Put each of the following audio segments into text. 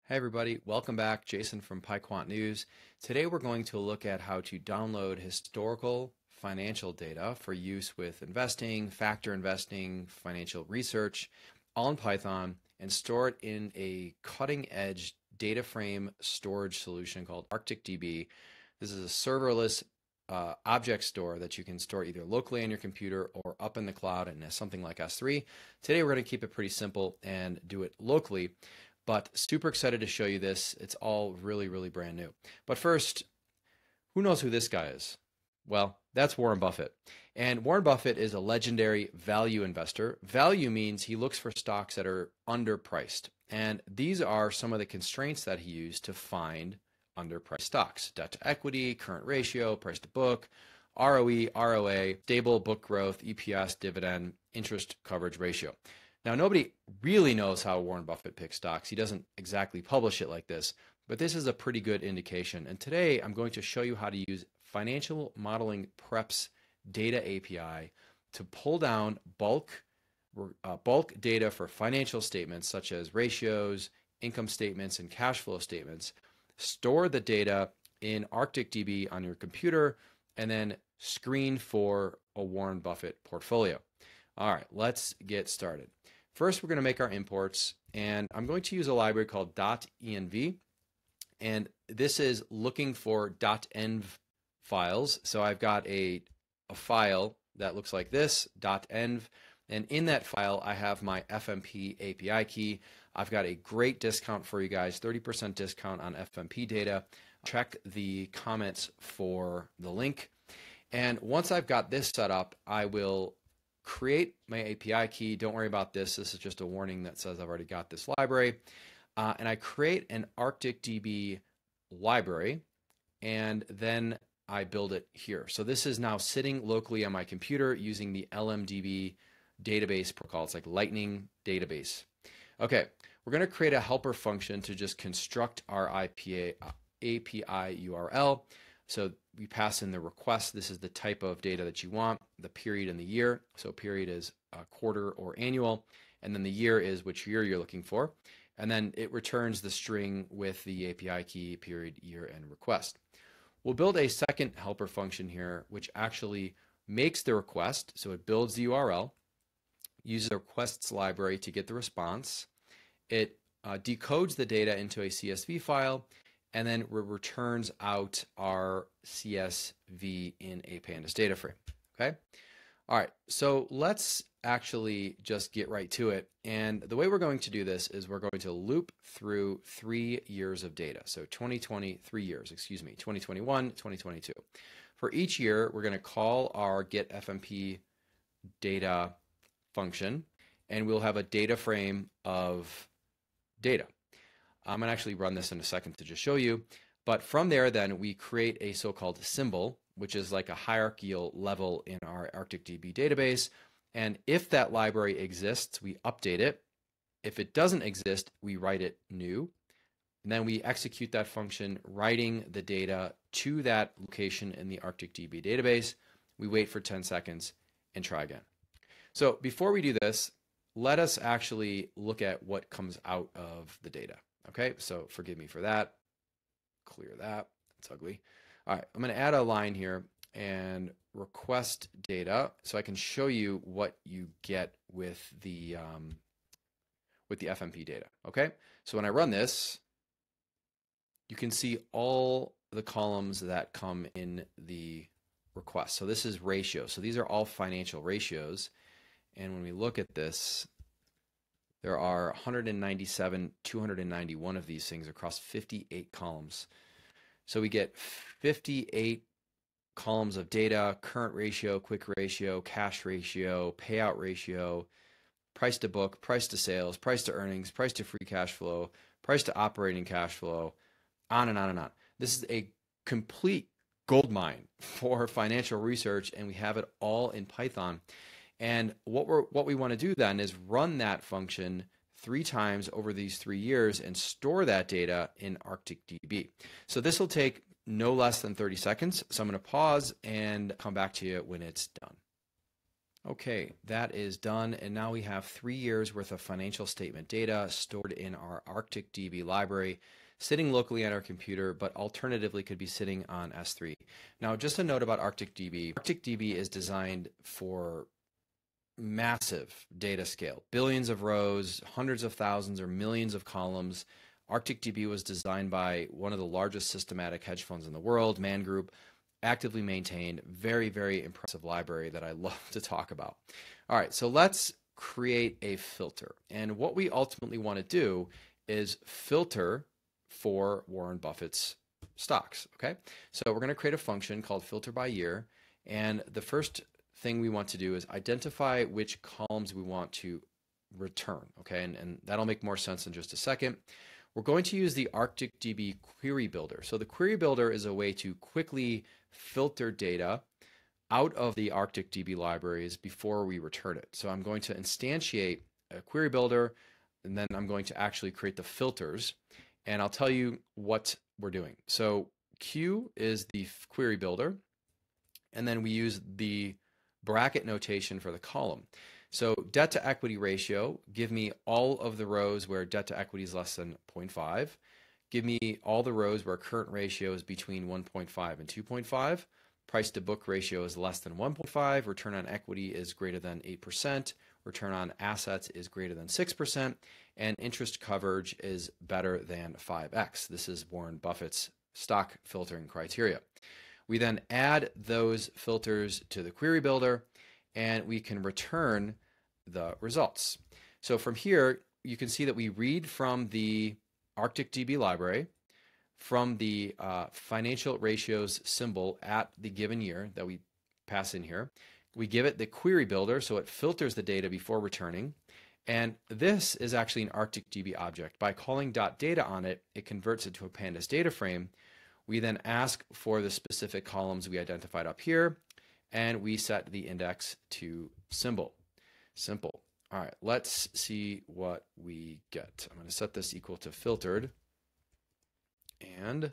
Hey everybody, welcome back. Jason from PyQuant News. Today we're going to look at how to download historical financial data for use with investing, factor investing, financial research, all in Python, and store it in a cutting-edge data frame storage solution called ArcticDB. This is a serverless object store that you can store either locally on your computer or up in the cloud in something like S3. Today we're going to keep it pretty simple and do it locally. But super excited to show you this. It's all really brand new. But first, who knows who this guy is? Well, that's Warren Buffett. And Warren Buffett is a legendary value investor. Value means he looks for stocks that are underpriced. And these are some of the constraints that he used to find underpriced stocks: debt to equity, current ratio, price to book, ROE, ROA, stable book growth, EPS, dividend, interest coverage ratio. Now, nobody really knows how Warren Buffett picks stocks. He doesn't exactly publish it like this, but this is a pretty good indication. And today I'm going to show you how to use Financial Modeling Prep's data API to pull down bulk data for financial statements such as ratios, income statements, and cash flow statements, store the data in ArcticDB on your computer, and then screen for a Warren Buffett portfolio. All right, let's get started. First, we're going to make our imports, and I'm going to use a library called .env, and this is looking for .env files. So I've got a file that looks like this, .env, and in that file, I have my FMP API key. I've got a great discount for you guys, 30% discount on FMP data. Check the comments for the link. And once I've got this set up, I will create my API key. Don't worry about this. This is just a warning that says I've already got this library. And I create an ArcticDB library, and then I build it here. So this is now sitting locally on my computer using the LMDB database protocol. It's like Lightning database. Okay, we're going to create a helper function to just construct our API URL. So we pass in the request. This is the type of data that you want, the period and the year. So period is quarter or annual, and then the year is which year you're looking for. And then it returns the string with the API key, period, year, and request. We'll build a second helper function here, which actually makes the request. So it builds the URL, uses the requests library to get the response. It decodes the data into a CSV file, and then returns out our CSV in a pandas data frame. Okay. All right. So let's actually just get right to it. And the way we're going to do this is we're going to loop through 3 years of data. So 2020, 3 years, 2021, 2022. For each year, we're going to call our get FMP data function, and we'll have a data frame of data. I'm going to actually run this in a second to just show you. But from there, then we create a so-called symbol, which is like a hierarchical level in our ArcticDB database. And if that library exists, we update it. If it doesn't exist, we write it new. And then we execute that function, writing the data to that location in the ArcticDB database. We wait for 10 seconds and try again. So before we do this, let us actually look at what comes out of the data. Okay, so forgive me for that. Clear that. It's ugly. All right, I'm going to add a line here and request data so I can show you what you get with the FMP data. Okay, so when I run this, you can see all the columns that come in the request. So this is ratio. So these are all financial ratios. And when we look at this, there are 197, 291 of these things across 58 columns. So we get 58 columns of data: current ratio, quick ratio, cash ratio, payout ratio, price to book, price to sales, price to earnings, price to free cash flow, price to operating cash flow, on and on and on. This is a complete goldmine for financial research, and we have it all in Python. And what we want to do then is run that function 3 times over these 3 years and store that data in ArcticDB. So this will take no less than 30 seconds. So I'm going to pause and come back to you when it's done. Okay, that is done. And now we have 3 years worth of financial statement data stored in our ArcticDB library, sitting locally on our computer, but alternatively could be sitting on S3. Now, just a note about ArcticDB. ArcticDB is designed for massive data scale, billions of rows, hundreds of thousands or millions of columns. ArcticDB was designed by one of the largest systematic hedge funds in the world, Man Group, actively maintained, very, very impressive library that I love to talk about. All right, so let's create a filter. And what we ultimately want to do is filter for Warren Buffett's stocks, okay? So we're going to create a function called filter by year. And the first thing we want to do is identify which columns we want to return, okay? And that'll make more sense in just a second. We're going to use the ArcticDB query builder. So the query builder is a way to quickly filter data out of the ArcticDB libraries before we return it. So I'm going to instantiate a query builder, and then I'm going to actually create the filters, and I'll tell you what we're doing. So Q is the query builder, and then we use the bracket notation for the column. So debt to equity ratio, give me all of the rows where debt to equity is less than 0.5. Give me all the rows where current ratio is between 1.5 and 2.5. Price to book ratio is less than 1.5. Return on equity is greater than 8%. Return on assets is greater than 6%. And interest coverage is better than 5x. This is Warren Buffett's stock filtering criteria. We then add those filters to the query builder, and we can return the results. So from here, you can see that we read from the ArcticDB library, from the financial ratios symbol at the given year that we pass in here. We give it the query builder, so it filters the data before returning. And this is actually an ArcticDB object. By calling .data on it, it converts it to a pandas data frame. We then ask for the specific columns we identified up here, and we set the index to symbol. Simple. All right, let's see what we get. I'm going to set this equal to filtered, and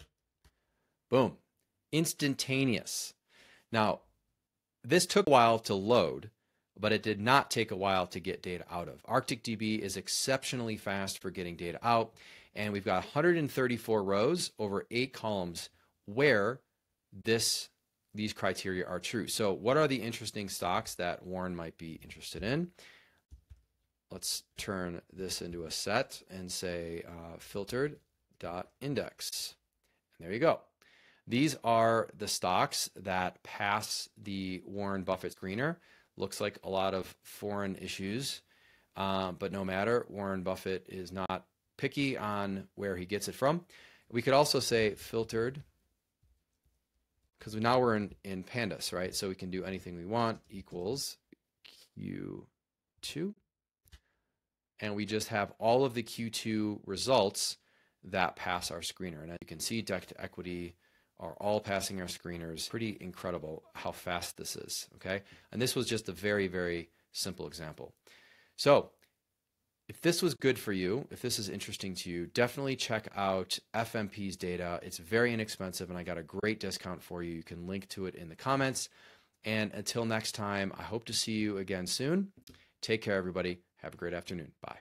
boom, instantaneous. Now, this took a while to load, but it did not take a while to get data out of. ArcticDB is exceptionally fast for getting data out, and we've got 134 rows over 8 columns where these criteria are true. So what are the interesting stocks that Warren might be interested in? Let's turn this into a set and say filtered.index. And there you go. These are the stocks that pass the Warren Buffett screener. Looks like a lot of foreign issues, but no matter, Warren Buffett is not picky on where he gets it from. We could also say filtered, because now we're in pandas, right? So we can do anything we want, equals Q2. And we just have all of the Q2 results that pass our screener. And as you can see, debt to equity are all passing our screeners. Pretty incredible how fast this is, okay? And this was just a very, very simple example. So if this was good for you, if this is interesting to you, definitely check out FMP's data. It's very inexpensive, and I got a great discount for you. You can link to it in the comments. And until next time, I hope to see you again soon. Take care, everybody. Have a great afternoon. Bye.